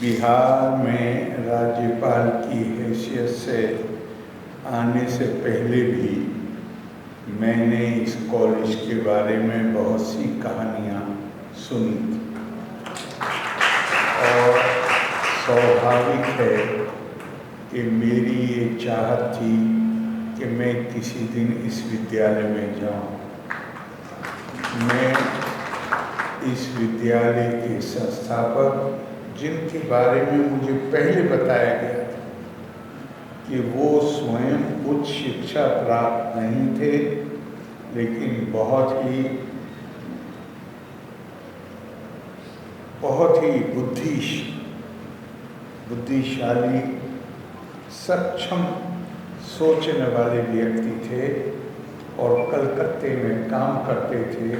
बिहार में राज्यपाल की हैसियत से आने से पहले भी मैंने इस कॉलेज के बारे में बहुत सी कहानियाँ सुनी थी और स्वाभाविक है कि मेरी ये चाहत थी कि मैं किसी दिन इस विद्यालय में जाऊं। मैं इस विद्यालय के संस्थापक, जिनके बारे में मुझे पहले बताया गया था कि वो स्वयं उच्च शिक्षा प्राप्त नहीं थे, लेकिन बहुत ही बुद्धिशाली, सक्षम सोचने वाले व्यक्ति थे और कलकत्ते में काम करते थे।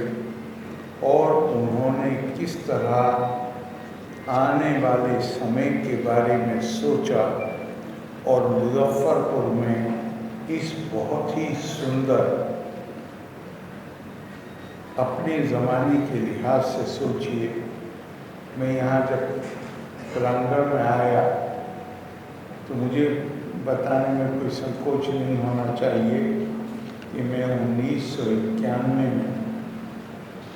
और उन्होंने किस तरह आने वाले समय के बारे में सोचा और मुजफ्फरपुर में इस बहुत ही सुंदर, अपने ज़माने के लिहाज से सोचिए, मैं यहाँ जब प्रांगण में आया तो मुझे बताने में कोई संकोच नहीं होना चाहिए कि मैं 1991 में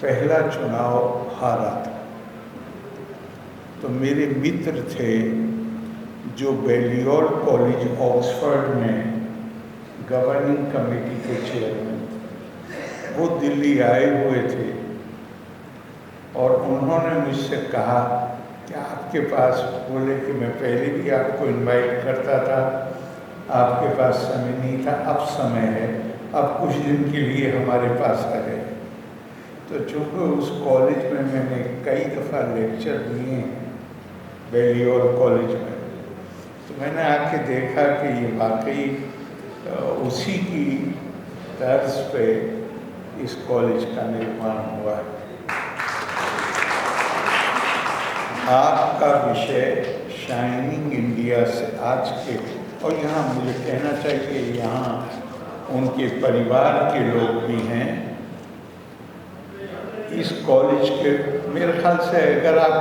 पहला चुनाव हारा था। तो मेरे मित्र थे जो बेलियोल कॉलेज ऑक्सफोर्ड में गवर्निंग कमेटी के चेयरमैन थे, वो दिल्ली आए हुए थे और उन्होंने मुझसे कहा कि आपके पास, बोले कि मैं पहले भी आपको इनवाइट करता था, आपके पास समय नहीं था, अब समय है, अब कुछ दिन के लिए हमारे पास आ गए। तो चूँकि उस कॉलेज में मैंने कई दफ़ा लेक्चर दिए हैं, बेलियोल कॉलेज में, तो मैंने आके देखा कि ये वाकई उसी की तर्ज पे इस कॉलेज का निर्माण हुआ है। आपका विषय शाइनिंग इंडिया से आज के, और यहाँ मुझे कहना चाहिए यहाँ उनके परिवार के लोग भी हैं इस कॉलेज के। मेरे ख्याल से अगर आप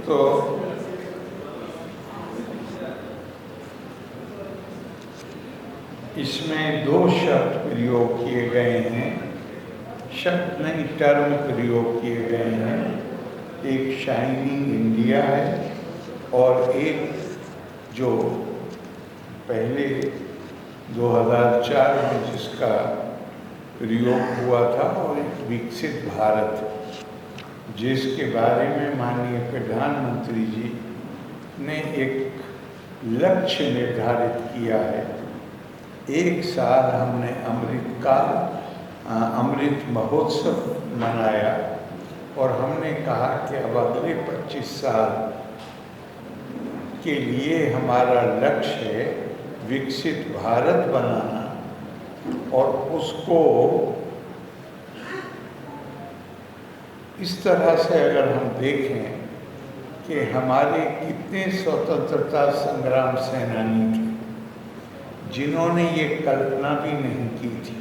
तो इसमें 2 शब्द प्रयोग किए गए हैं, शब्द नहीं, टर्म प्रयोग किए गए हैं। एक शाइनिंग इंडिया है और एक जो पहले 2004 में जिसका प्रयोग हुआ था, और एक विकसित भारत, जिसके बारे में माननीय प्रधानमंत्री जी ने एक लक्ष्य निर्धारित किया है। 1 साल हमने अमृत महोत्सव मनाया और हमने कहा कि अब अगले 25 साल के लिए हमारा लक्ष्य है विकसित भारत बनाना। और उसको इस तरह से अगर हम देखें कि हमारे कितने स्वतंत्रता संग्राम सेनानी थे जिन्होंने ये कल्पना भी नहीं की थी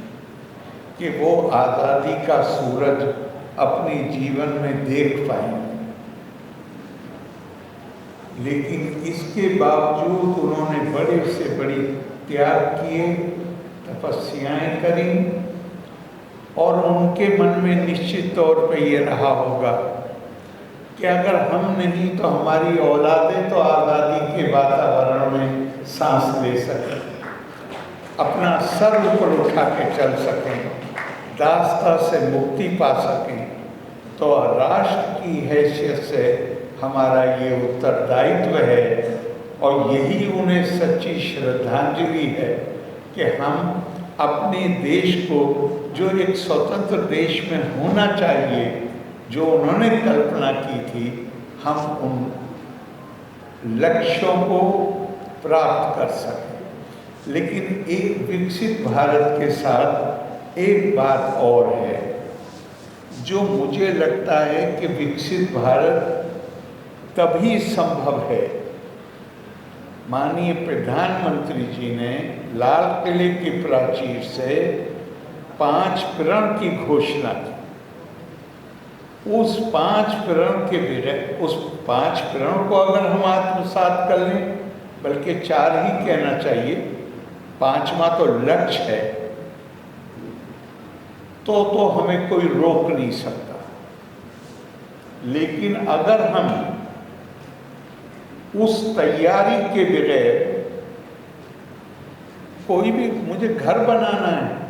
कि वो आज़ादी का सूरज अपने जीवन में देख पाएंगे, लेकिन इसके बावजूद उन्होंने बड़े से बड़ी त्याग किए, तपस्याएं करी, और उनके मन में निश्चित तौर पे ये रहा होगा कि अगर हम नहीं तो हमारी औलादें तो आज़ादी के वातावरण में सांस ले सकें, अपना सर ऊपर उठा के चल सकें, दास्ता से मुक्ति पा सकें। तो राष्ट्र की हैसियत से हमारा ये उत्तरदायित्व है और यही उन्हें सच्ची श्रद्धांजलि है कि हम अपने देश को, जो एक स्वतंत्र देश में होना चाहिए, जो उन्होंने कल्पना की थी, हम उन लक्ष्यों को प्राप्त कर सकें। लेकिन एक विकसित भारत के साथ एक बात और है जो मुझे लगता है कि विकसित भारत तभी संभव है। माननीय प्रधानमंत्री जी ने लाल किले की प्राचीर से 5 प्रण की घोषणा की उस 5 प्रण के बगैर, उस 5 प्रण को अगर हम आत्मसात कर लें, बल्कि 4 ही कहना चाहिए, 5वां तो लक्ष्य है, तो हमें कोई रोक नहीं सकता। लेकिन अगर हम उस तैयारी के बगैर, कोई भी, मुझे घर बनाना है,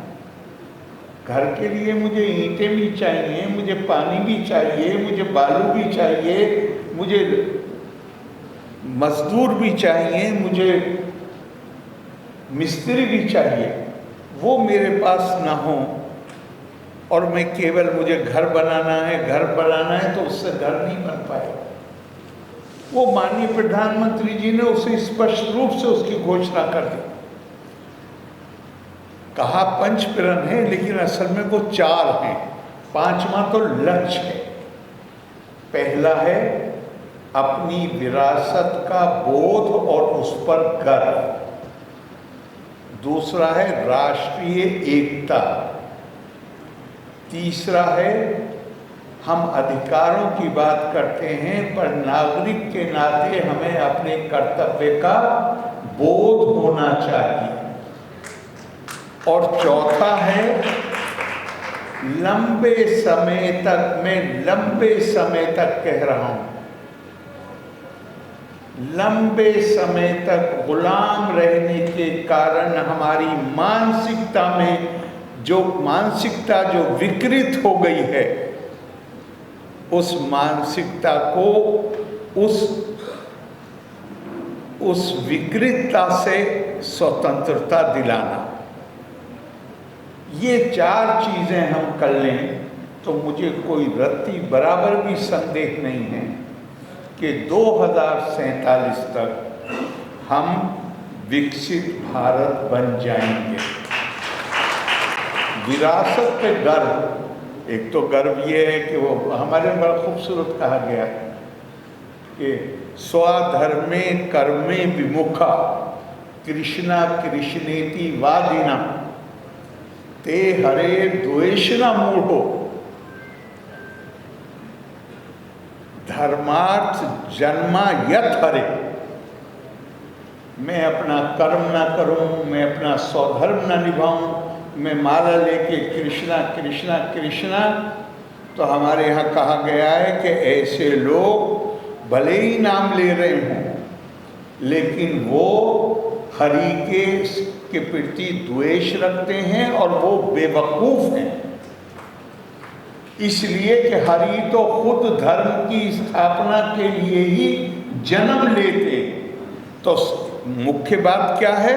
घर के लिए मुझे ईंटें भी चाहिए, मुझे पानी भी चाहिए, मुझे बालू भी चाहिए, मुझे मजदूर भी चाहिए, मुझे मिस्त्री भी चाहिए, वो मेरे पास ना हो और मैं केवल मुझे घर बनाना है, तो उससे घर नहीं बन पाएगा। वो माननीय प्रधानमंत्री जी ने उसे स्पष्ट रूप से उसकी घोषणा कर दी। कहा 5 प्रण है, लेकिन असल में वो 4 हैं। 5वां तो लक्ष्य है। पहला है अपनी विरासत का बोध और उस पर गर्व। दूसरा है राष्ट्रीय एकता। तीसरा है हम अधिकारों की बात करते हैं, पर नागरिक के नाते हमें अपने कर्तव्य का बोध होना चाहिए। और चौथा है लंबे समय तक, मैं लंबे समय तक कह रहा हूं, लंबे समय तक गुलाम रहने के कारण हमारी मानसिकता में जो विकृत हो गई है, उस मानसिकता को उस विकृतता से स्वतंत्रता दिलाना। ये 4 चीजें हम कर लें तो मुझे कोई रत्ती बराबर भी संदेह नहीं है कि 2047 तक हम विकसित भारत बन जाएंगे। विरासत पे गर्व, एक तो गर्व ये है कि वो हमारे में बड़ा खूबसूरत कहा गया कि स्वधर्मे कर्मे विमुखा कृष्णा कृष्णेति वादिना ते हरे द्वेषना मूढ़ो धर्मार्थ जन्मा यत हरे। मैं अपना कर्म ना करूं, मैं अपना स्वधर्म ना निभाऊं, मैं माला लेके कृष्णा कृष्णा कृष्णा, तो हमारे यहाँ कहा गया है कि ऐसे लोग भले ही नाम ले रहे हों, लेकिन वो हरि के प्रति द्वेष रखते हैं और वो बेवकूफ़ हैं। इसलिए कि हरि तो खुद धर्म की स्थापना के लिए ही जन्म लेते। तो मुख्य बात क्या है?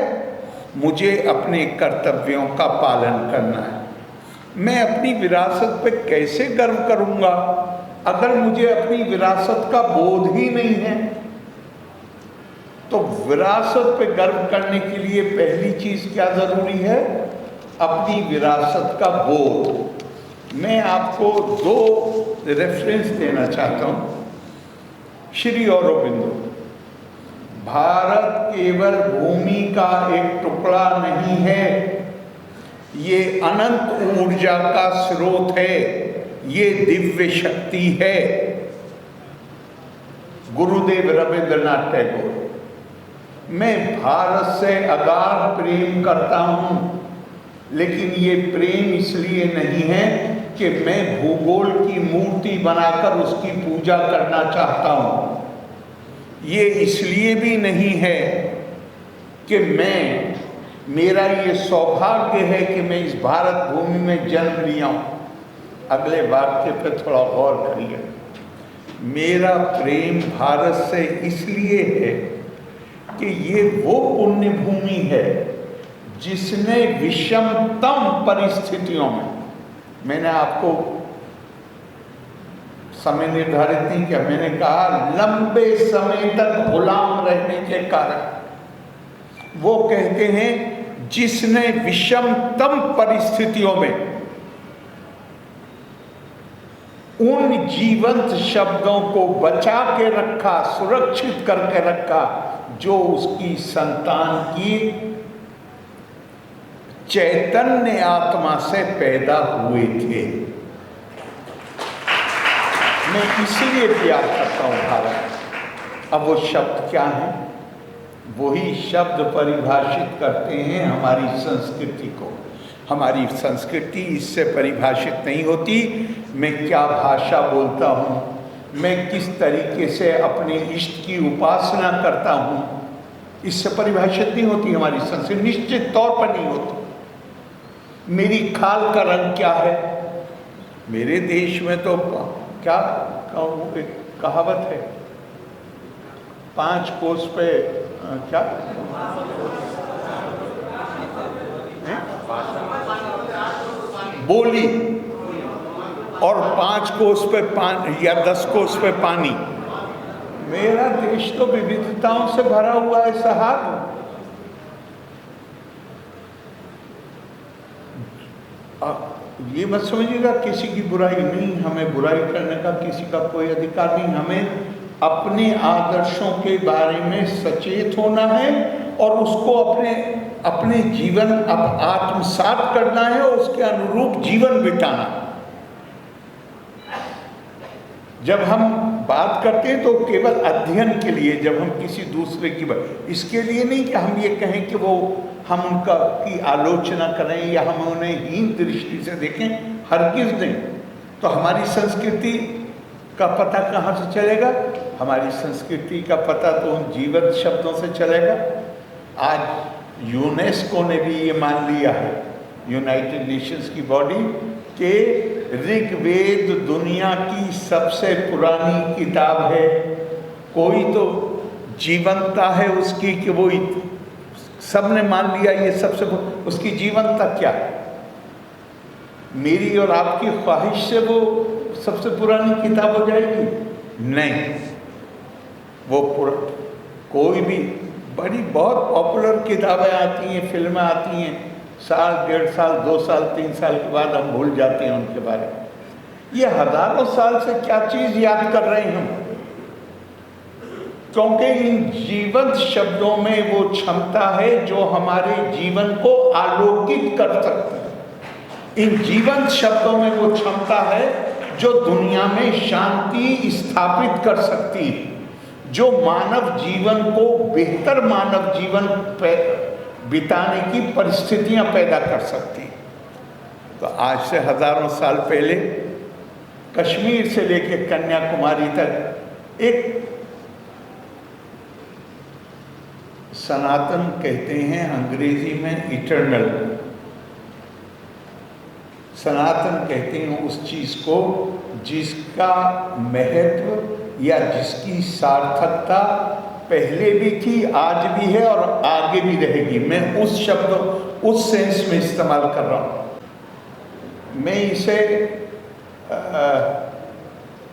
मुझे अपने कर्तव्यों का पालन करना है। मैं अपनी विरासत पे कैसे गर्व करूंगा अगर मुझे अपनी विरासत का बोध ही नहीं है? तो विरासत पे गर्व करने के लिए पहली चीज क्या जरूरी है? अपनी विरासत का बोध। मैं आपको 2 रेफरेंस देना चाहता हूं। श्री अरबिंदो, भारत केवल भूमि का एक टुकड़ा नहीं है, ये अनंत ऊर्जा का स्रोत है, ये दिव्य शक्ति है। गुरुदेव रविंद्रनाथ टैगोर। मैं भारत से अगाध प्रेम करता हूं, लेकिन ये प्रेम इसलिए नहीं है कि मैं भूगोल की मूर्ति बनाकर उसकी पूजा करना चाहता हूं। ये इसलिए भी नहीं है कि मेरा ये सौभाग्य है कि मैं इस भारत भूमि में जन्म लिया हूं। अगले वाक्य पे थोड़ा गौर करिए। मेरा प्रेम भारत से इसलिए है कि ये वो पुण्य भूमि है जिसने विषमतम परिस्थितियों में, मैंने आपको समय निर्धारित नहीं किया, मैंने कहा लंबे समय तक गुलाम रहने के कारण, वो कहते हैं जिसने विषमतम परिस्थितियों में उन जीवंत शब्दों को बचा के रखा, सुरक्षित करके रखा जो उसकी संतान की चैतन्य आत्मा से पैदा हुए थे। मैं इसलिए प्यार करता हूँ भारत। अब वो शब्द क्या है? वही शब्द परिभाषित करते हैं हमारी संस्कृति को। हमारी संस्कृति इससे परिभाषित नहीं होती। मैं क्या भाषा बोलता हूँ, मैं किस तरीके से अपने इष्ट की उपासना करता हूँ, इससे परिभाषित नहीं होती हमारी संस्कृति, निश्चित तौर पर नहीं होती। मेरी खाल का रंग क्या है? मेरे देश में तो क्या कहूँ, एक कहावत है, 5 कोस पे क्या बोली और 5 कोस पे पानी या 10 कोस पे पानी। मेरा देश तो विविधताओं से भरा हुआ है साहब। ये मत समझिएगा किसी की बुराई नहीं, हमें बुराई करने का किसी का कोई अधिकार नहीं। हमें अपने आदर्शों के बारे में सचेत होना है और उसको अपने जीवन आत्मसात करना है और उसके अनुरूप जीवन बिताना। जब हम बात करते हैं तो केवल अध्ययन के लिए, जब हम किसी दूसरे की बात, इसके लिए नहीं कि हम ये कहें कि वो हम उनका की आलोचना करें या हम उन्हें हीन दृष्टि से देखें, हरगिज़ नहीं। तो हमारी संस्कृति का पता कहाँ से चलेगा? हमारी संस्कृति का पता तो उन जीवंत शब्दों से चलेगा। आज यूनेस्को ने भी ये मान लिया है, यूनाइटेड नेशंस की बॉडी, कि ऋग्वेद दुनिया की सबसे पुरानी किताब है। कोई तो जीवंतता है उसकी कि वो सबने मान लिया ये सबसे, उसकी जीवंतता क्या है? मेरी और आपकी ख्वाहिश से वो सबसे पुरानी किताब हो जाएगी? नहीं। वो कोई भी बड़ी बहुत पॉपुलर किताबें आती हैं, फिल्में आती हैं, साल, 1.5 साल, 2 साल, 3 साल के बाद हम भूल जाते हैं उनके बारे में। ये हजारों साल से क्या चीज़ याद कर रहे हैं हम? क्योंकि इन जीवंत शब्दों में वो क्षमता है जो हमारे जीवन को आलोकित कर सकती है। इन जीवंत शब्दों में वो क्षमता है जो दुनिया में शांति स्थापित कर सकती है, जो मानव जीवन को बेहतर मानव जीवन बिताने की परिस्थितियां पैदा कर सकती है। तो आज से हजारों साल पहले कश्मीर से लेकर कन्याकुमारी तक एक सनातन कहते हैं अंग्रेजी में इटर्नल, सनातन कहते हैं उस चीज़ को जिसका महत्व या जिसकी सार्थकता पहले भी थी, आज भी है और आगे भी रहेगी। मैं उस शब्द उस सेंस में इस्तेमाल कर रहा हूँ। मैं इसे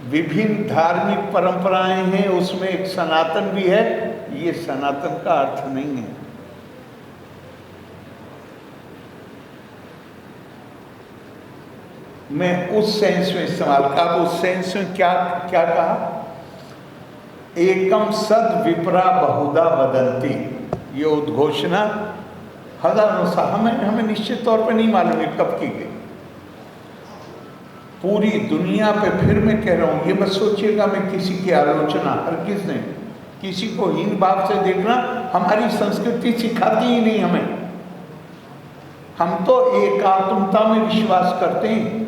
विभिन्न धार्मिक परंपराएं हैं उसमें एक सनातन भी है, ये सनातन का अर्थ नहीं है। मैं उस सेंस में इस्तेमाल का, उस सेंस में क्या क्या कहा? एकम सद विप्रा बहुधा वदंती, ये उद्घोषणा हजारों साल, हमें निश्चित तौर पर नहीं मालूम है कब की गई। पूरी दुनिया पे, फिर मैं कह रहा हूँ, ये मत सोचिएगा मैं किसी की आलोचना, हरगिज़ नहीं, किसी को हीन भाव से देखना हमारी संस्कृति सिखाती ही नहीं हमें। हम तो एकात्मता में विश्वास करते हैं।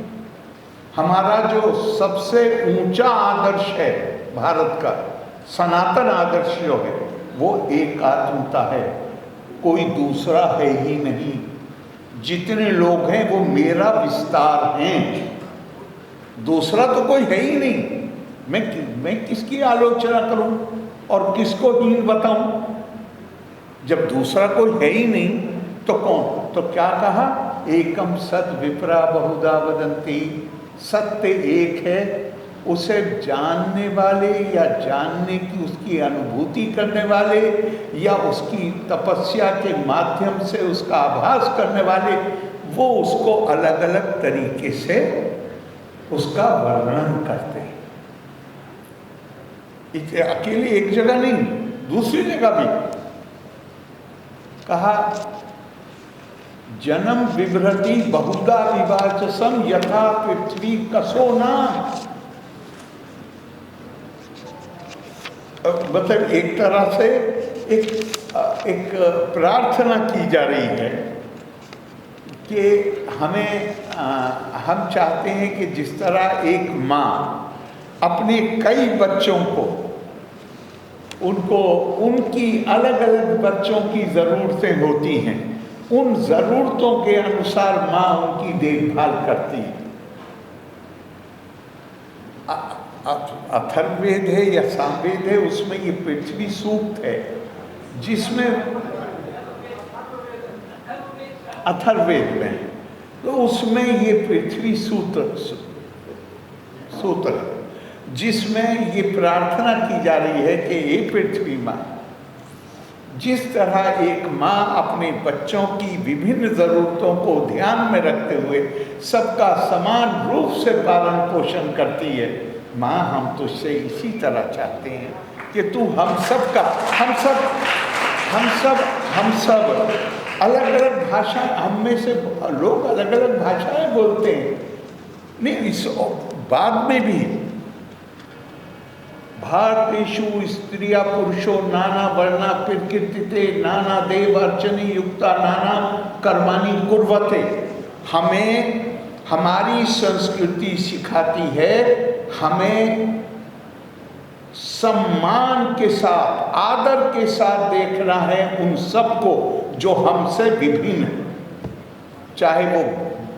हमारा जो सबसे ऊंचा आदर्श है भारत का, सनातन आदर्श जो है, वो एकात्मता है, कोई दूसरा है ही नहीं। जितने लोग हैं वो मेरा विस्तार हैं, दूसरा तो कोई है ही नहीं। मैं किसकी आलोचना करूं और किसको हीन बताऊं? जब दूसरा कोई है ही नहीं तो कौन? तो क्या कहा? एकम सत विप्रा बहुधा वदंती, सत्य एक है, उसे जानने वाले या जानने की उसकी अनुभूति करने वाले या उसकी तपस्या के माध्यम से उसका आभास करने वाले, वो उसको अलग अलग तरीके से उसका वर्णन करते हैं। अकेले एक जगह नहीं, दूसरी जगह भी कहा, जन्म विभ्रति बहुधा विभाजसम यथा पृथ्वी कसो नाम। मतलब एक तरह से एक प्रार्थना की जा रही है कि हम चाहते हैं कि जिस तरह एक माँ अपने कई बच्चों को उनकी अलग अलग बच्चों की ज़रूरतें होती हैं, उन ज़रूरतों के अनुसार माँ उनकी देखभाल करती है। अथर्ववेद है या सामवेद है, उसमें ये पृथ्वी सूक्त है, जिसमें अथर्ववेद में, तो उसमें ये पृथ्वी सूत्र जिसमें ये प्रार्थना की जा रही है कि ये पृथ्वी माँ, जिस तरह एक माँ अपने बच्चों की विभिन्न ज़रूरतों को ध्यान में रखते हुए सबका समान रूप से पालन पोषण करती है, माँ हम तुझसे इसी तरह चाहते हैं कि तू हम सब अलग अलग भाषा, हम में से लोग अलग अलग भाषाएं बोलते हैं, नहीं इस बाद में भी भारतेषु स्त्रिया पुरुषो नाना वर्णा प्रकृतिते नाना देव अर्चनी युक्ता नाना कर्माणि कुर्वते। हमें हमारी संस्कृति सिखाती है हमें सम्मान के साथ, आदर के साथ देखना है उन सबको जो हमसे विभिन्न है, चाहे वो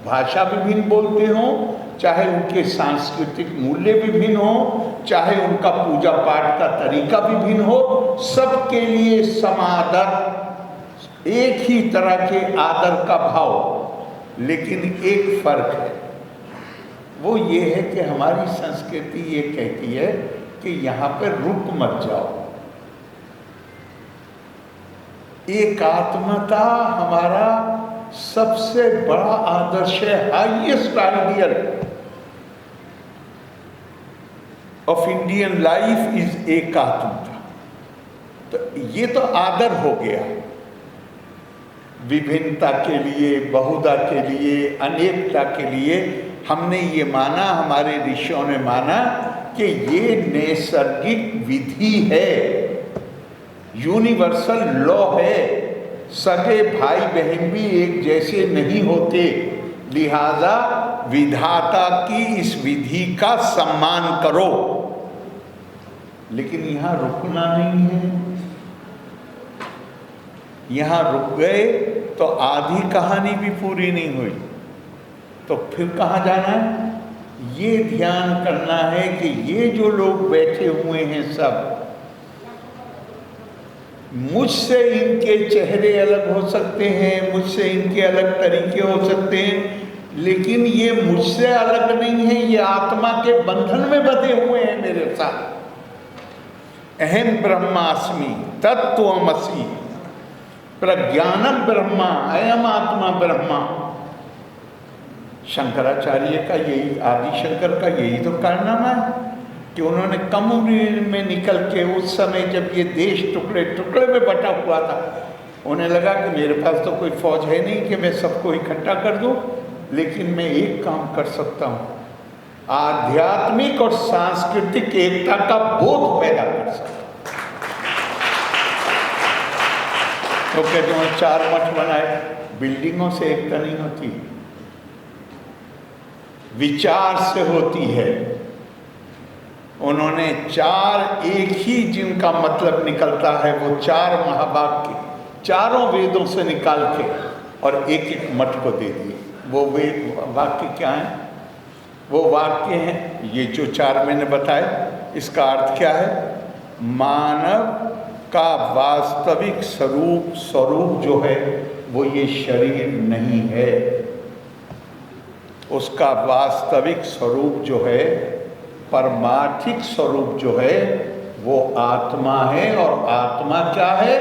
भाषा विभिन्न बोलते हों, चाहे उनके सांस्कृतिक मूल्य विभिन्न हो, चाहे उनका पूजा पाठ का तरीका विभिन्न हो, सबके लिए समादर, एक ही तरह के आदर का भाव। लेकिन एक फर्क है, वो ये है कि हमारी संस्कृति ये कहती है कि यहाँ पर रुक मत जाओ। एकात्मता हमारा सबसे बड़ा आदर्श है, highest ideal of Indian life is एकात्मता। तो ये तो आदर हो गया, विभिन्नता के लिए, बहुधा के लिए, अनेकता के लिए हमने ये माना, हमारे ऋषियों ने माना कि ये नैसर्गिक विधि है, यूनिवर्सल लॉ है। सगे भाई बहन भी एक जैसे नहीं होते, लिहाजा विधाता की इस विधि का सम्मान करो। लेकिन यहाँ रुकना नहीं है, यहाँ रुक गए तो आधी कहानी भी पूरी नहीं हुई, तो फिर कहाँ जाना है? ये ध्यान करना है कि ये जो लोग बैठे हुए हैं सब, मुझसे इनके चेहरे अलग हो सकते हैं, मुझसे इनके अलग तरीके हो सकते हैं, लेकिन ये मुझसे अलग नहीं है, ये आत्मा के बंधन में बंधे हुए हैं मेरे साथ। अहम ब्रह्मास्मि तत्त्वमसि प्रज्ञानम ब्रह्मा अयम आत्मा ब्रह्मा। शंकराचार्य का यही, आदि शंकर का यही तो कारनामा है कि उन्होंने कम उम्र में निकल के, उस समय जब ये देश टुकड़े टुकड़े में बटा हुआ था, उन्हें लगा कि मेरे पास तो कोई फौज है नहीं कि मैं सबको इकट्ठा कर दूं, लेकिन मैं एक काम कर सकता हूं, आध्यात्मिक और सांस्कृतिक एकता का बोध पैदा कर सकता हूं। तो कहते हैं 4 मठ बनाए, बिल्डिंगों से एकता नहीं होती, विचार से होती है। उन्होंने 4 एक ही जिनका मतलब निकलता है, वो 4 महावाक्य चारों वेदों से निकाल के और एक एक मठ को दे दिए। वो वेद वाक्य क्या है? वो वाक्य हैं ये जो 4 मैंने बताए। इसका अर्थ क्या है? मानव का वास्तविक स्वरूप जो है वो ये शरीर नहीं है, उसका वास्तविक स्वरूप जो है, परमार्थिक स्वरूप जो है वो आत्मा है। और आत्मा क्या है?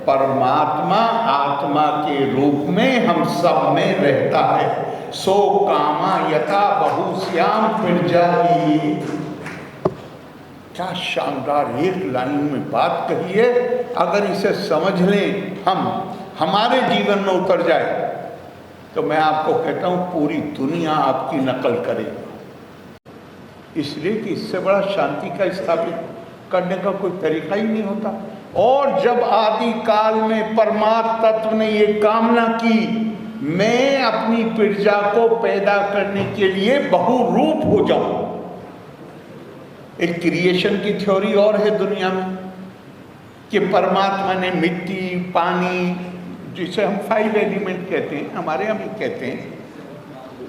परमात्मा आत्मा के रूप में हम सब में रहता है। सो कामा यथा बहुश्याम प्रजाहि। क्या शानदार एक लाइन में बात कही है। अगर इसे समझ लें, हम हमारे जीवन में उतर जाए, तो मैं आपको कहता हूँ पूरी दुनिया आपकी नकल करेगी। इसलिए कि इससे बड़ा शांति का स्थापित करने का कोई तरीका ही नहीं होता। और जब आदि काल में परमात्म तत्व ने ये कामना की, मैं अपनी प्रजा को पैदा करने के लिए बहुरूप हो जाऊं। एक क्रिएशन की थ्योरी और है दुनिया में कि परमात्मा ने मिट्टी, पानी, जिसे हम 5 एलिमेंट कहते हैं, हमारे यहाँ भी कहते हैं,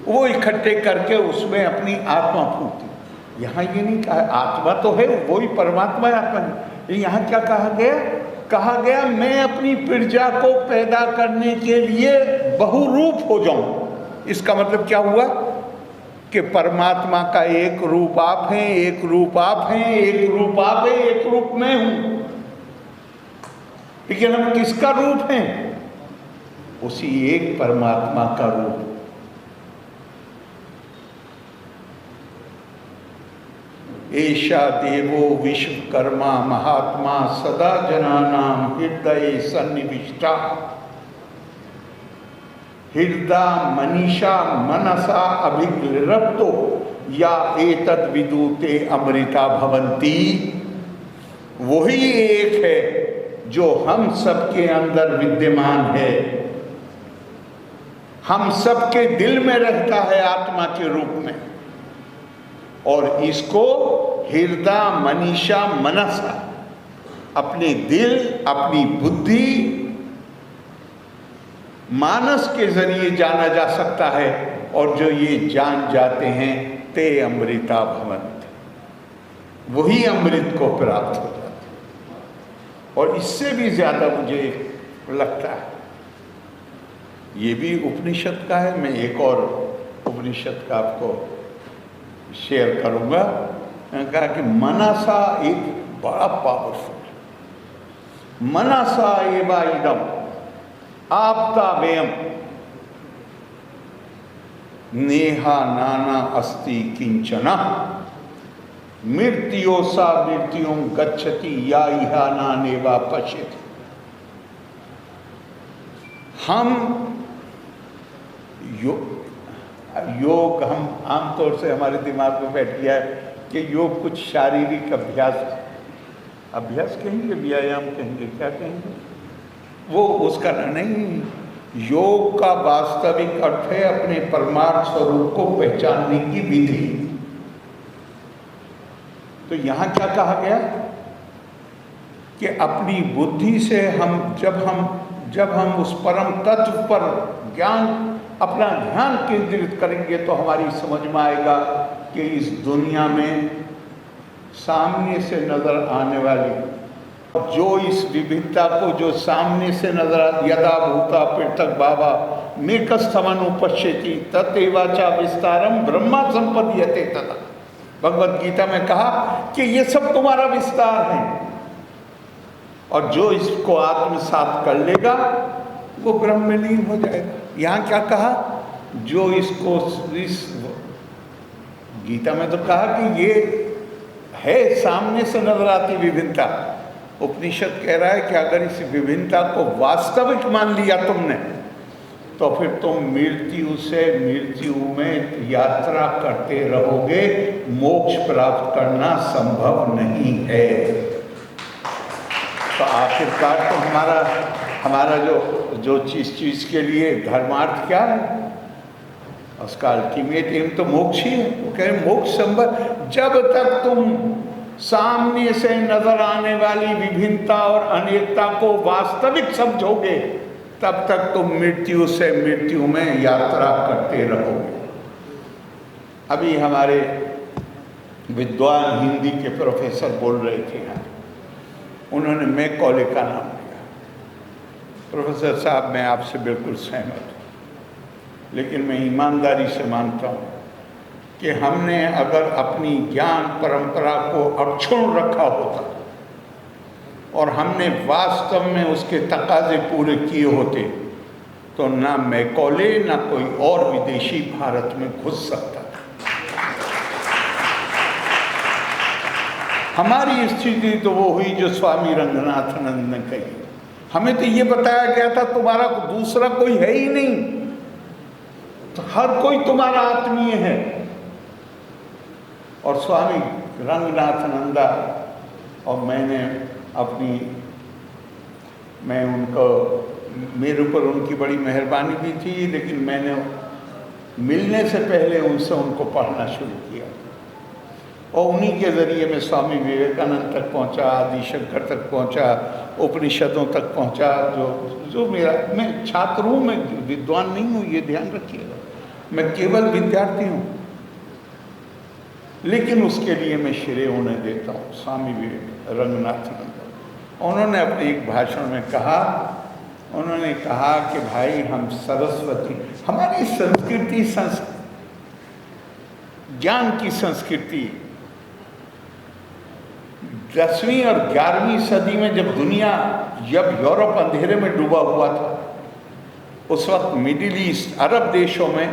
वो इकट्ठे करके उसमें अपनी आत्मा फूटी। यहाँ ये नहीं कहा, आत्मा तो है, वही परमात्मा है आत्मा। यहाँ क्या कहा गया? कहा गया मैं अपनी प्रजा को पैदा करने के लिए बहुरूप हो जाऊं। इसका मतलब क्या हुआ कि परमात्मा का एक रूप आप हैं, एक रूप आप हैं, एक रूप आप हैं, एक रूप मैं हूं। लेकिन हम किसका रूप हैं? उसी एक परमात्मा का रूप। एषा देवो विश्वकर्मा महात्मा सदा जनानां हृदये सन्निविष्टा हृदय मनीषा मनसा अभिग्रप्तो या एतद् विदुते अमृता भवन्ति। वही एक है जो हम सबके अंदर विद्यमान है, हम सबके दिल में रहता है आत्मा के रूप में। और इसको हृदय मनीषा मनसा, अपने दिल, अपनी बुद्धि, मानस के जरिए जाना जा सकता है। और जो ये जान जाते हैं ते अमृता भवन्ति, वही अमृत को प्राप्त हो जाते हैं। और इससे भी ज्यादा मुझे लगता है, ये भी उपनिषद का है। मैं एक और उपनिषद का आपको शेयर करूंगा। कहा कि मनसा एक बड़ा पावरफुल, मनसा एवा इदम आपता व्ययम नेहा नाना अस्ति किंचना मृत्यो सा मृत्युं गच्छति या इहा नानेवा पश्यति। हम योग हम आमतौर से हमारे दिमाग में बैठ गया है कि योग कुछ शारीरिक अभ्यास कहेंगे, व्यायाम कहेंगे, क्या कहेंगे, वो उसका नहीं। योग का वास्तविक अर्थ है अपने परमार्थ स्वरूप को पहचानने की विधि। तो यहाँ क्या कहा गया कि अपनी बुद्धि से जब हम उस परम तत्व पर अपना ध्यान केंद्रित करेंगे तो हमारी समझ में आएगा कि इस दुनिया में सामने से नजर आने वाली जो इस विभिन्नता को जो सामने से नजर यदा भूता पृथक भावा मेकस्थमनुपश्यति तदेवाचा विस्तारम ब्रह्मा संपद्यते तथा। भगवद गीता में कहा कि ये सब तुम्हारा विस्तार है, और जो इसको आत्मसात कर लेगा वो ब्रह्म में लीन हो जाएगा। यहाँ क्या कहा? जो इसको इस गीता में तो कहा कि ये है सामने से नजर आती विभिन्नता। उपनिषद कह रहा है कि अगर इस विभिन्नता को वास्तविक मान लिया तुमने, तो फिर तुम मृत्यु से मृत्यु में यात्रा करते रहोगे, मोक्ष प्राप्त करना संभव नहीं है। तो आखिरकार तो हमारा जो चीज के लिए धर्मार्थ क्या है, उसका अल्टीमेट एम तो मोक्ष ही है। वो कह रहे मोक्ष संभव जब तक तुम सामने से नजर आने वाली विभिन्नता और अनेकता को वास्तविक समझोगे, तब तक तुम मृत्यु से मृत्यु में यात्रा करते रहोगे। अभी हमारे विद्वान हिंदी के प्रोफेसर बोल रहे थे यहाँ, उन्होंने मैकॉले का नाम लिया। प्रोफेसर साहब, मैं आपसे बिल्कुल सहमत हूँ, लेकिन मैं ईमानदारी से मानता हूँ कि हमने अगर अपनी ज्ञान परंपरा को अक्षुण्ण रखा होता और हमने वास्तव में उसके तकाजे पूरे किए होते, तो ना मैकॉले ना कोई और विदेशी भारत में घुस सकता था। हमारी स्थिति तो वो हुई जो स्वामी रंगनाथानंद ने कही। हमें तो ये बताया गया था तुम्हारा दूसरा कोई है ही नहीं, तो हर कोई तुम्हारा आत्मीय है। और स्वामी रंगनाथानंदा और मैं उनको, मेरे ऊपर उनकी बड़ी मेहरबानी भी थी, लेकिन मैंने मिलने से पहले उनको पढ़ना शुरू किया और उन्हीं के ज़रिए मैं स्वामी विवेकानंद तक पहुंचा, आदि शंकर तक पहुंचा, उपनिषदों तक पहुंचा। जो मैं छात्र हूँ, मैं विद्वान नहीं हूँ, ये ध्यान रखिएगा, मैं केवल विद्यार्थी हूँ, लेकिन उसके लिए मैं श्रेय उन्हें देता हूँ, स्वामी विवेक रंगनाथानंद। उन्होंने अपने एक भाषण में कहा, उन्होंने कहा कि भाई हम सरस्वती, हमारी संस्कृति ज्ञान की संस्कृति 10वीं और 11वीं सदी में जब यूरोप अंधेरे में डूबा हुआ था, उस वक्त मिडिल ईस्ट अरब देशों में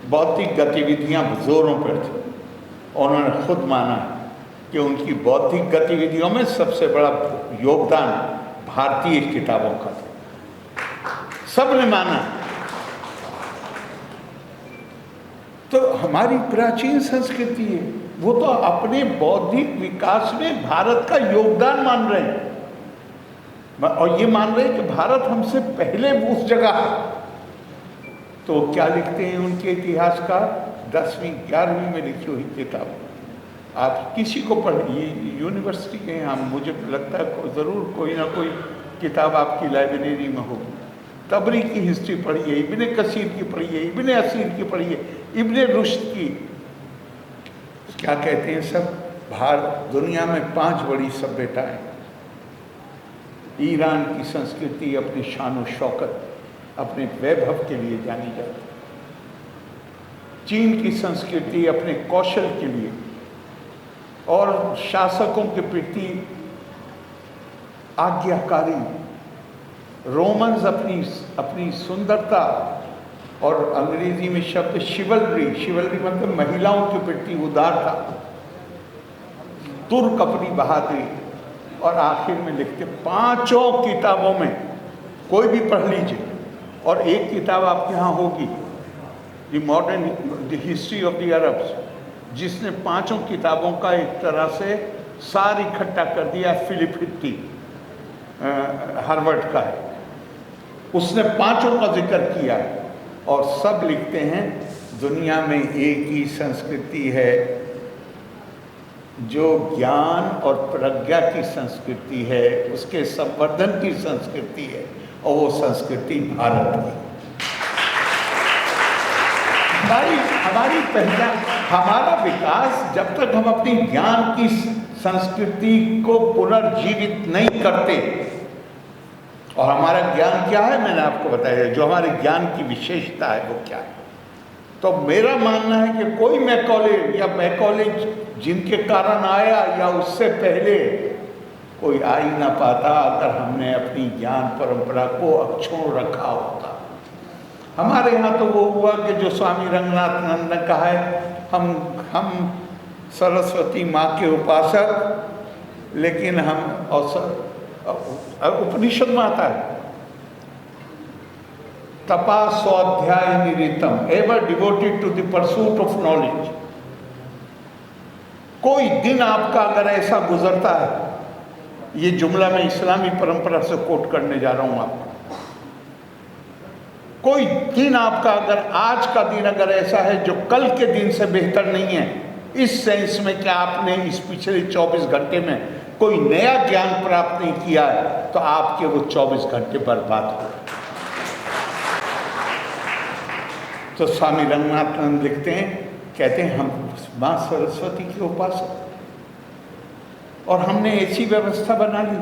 बौद्धिक गतिविधियां जोरों पर थी। उन्होंने खुद माना कि उनकी बौद्धिक गतिविधियों में सबसे बड़ा योगदान भारतीय किताबों का था, सबने माना। तो हमारी प्राचीन संस्कृति है, वो तो अपने बौद्धिक विकास में भारत का योगदान मान रहे हैं और ये मान रहे हैं कि भारत हमसे पहले उस जगह है। तो क्या लिखते हैं उनके इतिहासकार? 10वीं 11वीं में लिखी हुई किताब आप किसी को पढ़िए, यूनिवर्सिटी के यहाँ मुझे लगता है ज़रूर कोई ना कोई किताब आपकी लाइब्रेरी में होगी। तबरी की हिस्ट्री पढ़िए, इब्ने कसीर की पढ़िए, इब्ने असीर की पढ़िए, इब्ने रुश्द की। क्या कहते हैं सब? दुनिया में 5 बड़ी सभ्यताएं। ईरान की संस्कृति अपनी शान और शौकत, अपने वैभव के लिए जानी जाती। चीन की संस्कृति अपने कौशल के लिए और शासकों के प्रति आज्ञाकारी। रोमन्स अपनी सुंदरता और अंग्रेजी में शब्द शिवलरी मतलब महिलाओं के प्रति उदारता। तुर्क अपनी बहादुरी। और आखिर में लिखते 5 किताबों में कोई भी पढ़ लीजिए, और एक किताब आपके यहाँ होगी, the history of the Arabs, जिसने 5 किताबों का एक तरह से सार इकट्ठा कर दिया। फिलिप हिट्टी हार्वर्ड का है, उसने 5 का जिक्र किया है और सब लिखते हैं दुनिया में एक ही संस्कृति है जो ज्ञान और प्रज्ञा की संस्कृति है, उसके संवर्धन की संस्कृति है, और वो संस्कृति भारत की। हमारी पहचान, हमारा विकास, जब तक हम अपनी ज्ञान की संस्कृति को पुनर्जीवित नहीं करते। और हमारा ज्ञान क्या है, मैंने आपको बताया, जो हमारे ज्ञान की विशेषता है वो क्या है। तो मेरा मानना है कि कोई मैकॉले जिनके कारण आया या उससे पहले कोई आ ही ना पाता अगर हमने अपनी ज्ञान परंपरा को अक्षुण्ण रखा होता। हमारे यहाँ तो वो हुआ कि जो स्वामी रंगनाथानंद ने कहा है, हम सरस्वती माँ के उपासक, लेकिन हम उपनिषद में आता है तपा स्वाध्याय निरितम ever devoted to the pursuit of knowledge. कोई दिन आपका अगर ऐसा गुजरता है, ये जुमला मैं इस्लामी परंपरा से कोट करने जा रहा हूं आपको, कोई दिन आपका अगर आज का दिन अगर ऐसा है जो कल के दिन से बेहतर नहीं है, इस सेंस में कि आपने इस पिछले 24 घंटे में कोई नया ज्ञान प्राप्त नहीं किया है, तो आपके वो 24 घंटे बर्बाद हो गए। तो स्वामी रंगनाथानंद लिखते हैं, कहते हैं हम माँ सरस्वती के उपासक, और हमने ऐसी व्यवस्था बना ली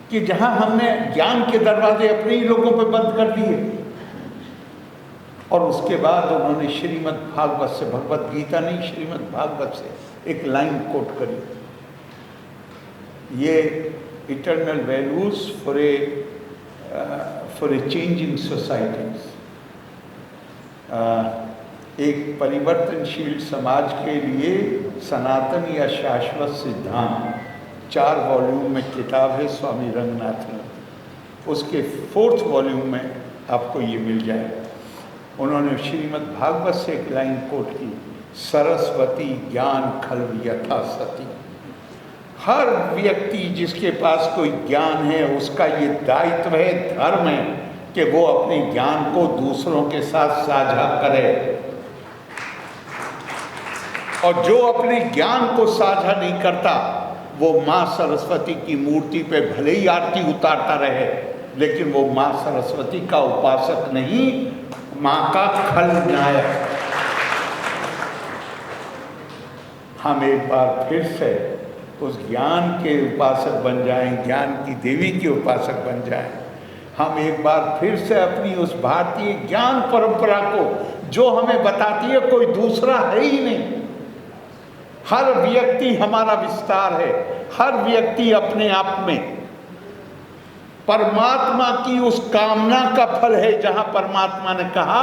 कि जहां हमने ज्ञान के दरवाजे अपने ही लोगों पे बंद कर दिए। और उसके बाद उन्होंने श्रीमद् भागवत से, भगवत गीता नहीं, श्रीमद् भागवत से एक लाइन कोट करी, ये eternal values for a changing societies, एक परिवर्तनशील समाज के लिए सनातन या शाश्वत सिद्धांत, 4 वॉल्यूम में किताब है स्वामी रंगनाथानंद। उसके 4th वॉल्यूम में आपको ये मिल जाएगा। उन्होंने श्रीमद् भागवत से एक लाइन कोट की, सरस्वती ज्ञान खल्व यथा सती। हर व्यक्ति जिसके पास कोई ज्ञान है उसका ये दायित्व है, धर्म है कि वो अपने ज्ञान को दूसरों के साथ साझा करे। और जो अपने ज्ञान को साझा नहीं करता वो माँ सरस्वती की मूर्ति पे भले ही आरती उतारता रहे, लेकिन वो माँ सरस्वती का उपासक नहीं, माँ का खलनायक। हम एक बार फिर से उस ज्ञान के उपासक बन जाएं, ज्ञान की देवी के उपासक बन जाएं। हम एक बार फिर से अपनी उस भारतीय ज्ञान परंपरा को, जो हमें बताती है कोई दूसरा है ही नहीं, हर व्यक्ति हमारा विस्तार है, हर व्यक्ति अपने आप में परमात्मा की उस कामना का फल है, जहां परमात्मा ने कहा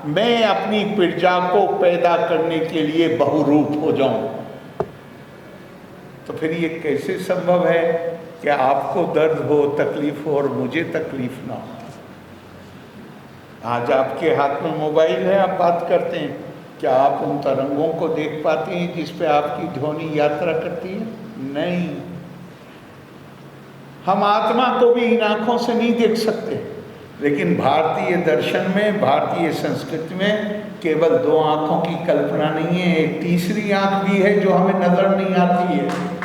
मैं अपनी प्रजा को पैदा करने के लिए बहुरूप हो जाऊं। तो फिर ये कैसे संभव है कि आपको दर्द हो, तकलीफ हो और मुझे तकलीफ ना हो? आज आपके हाथ में मोबाइल है, आप बात करते हैं, क्या आप उन तरंगों को देख पाते हैं जिस पे आपकी ध्वनि यात्रा करती है? नहीं। हम आत्मा को भी इन आँखों से नहीं देख सकते, लेकिन भारतीय दर्शन में, भारतीय संस्कृति में केवल दो आँखों की कल्पना नहीं है, एक तीसरी आँख भी है जो हमें नजर नहीं आती है।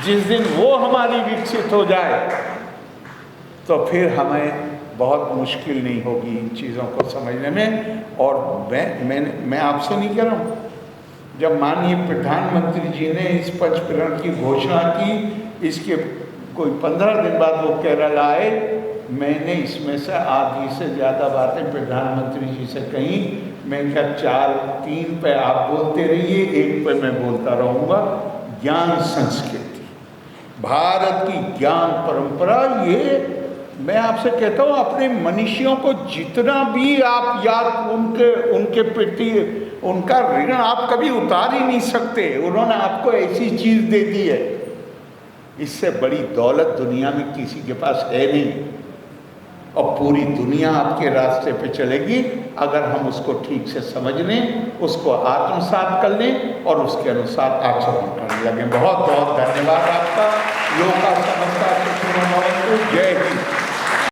जिस दिन वो हमारी विकसित हो जाए तो फिर हमें बहुत मुश्किल नहीं होगी इन चीज़ों को समझने में। और मैं आपसे नहीं कह रहा हूँ, जब माननीय प्रधानमंत्री जी ने इस पंचकरण की घोषणा की, इसके कोई 15 दिन बाद वो केरल आए, मैंने इसमें से आधी से ज़्यादा बातें प्रधानमंत्री जी से कही। मैं क्या 3 पे आप बोलते रहिए, 1 पे मैं बोलता रहूँगा। ज्ञान संस्कृति, भारत की ज्ञान परंपरा, ये मैं आपसे कहता हूँ, अपने मनुष्यों को जितना भी आप याद उनके प्रति उनका ऋण आप कभी उतार ही नहीं सकते। उन्होंने आपको ऐसी चीज़ दे दी है, इससे बड़ी दौलत दुनिया में किसी के पास है नहीं। और पूरी दुनिया आपके रास्ते पे चलेगी अगर हम उसको ठीक से समझ लें, उसको आत्मसात कर लें और उसके अनुसार आचरण करने लगें। बहुत बहुत धन्यवाद आपका। लोका समस्ता सुखिनो भवन्तु। जय हिंद।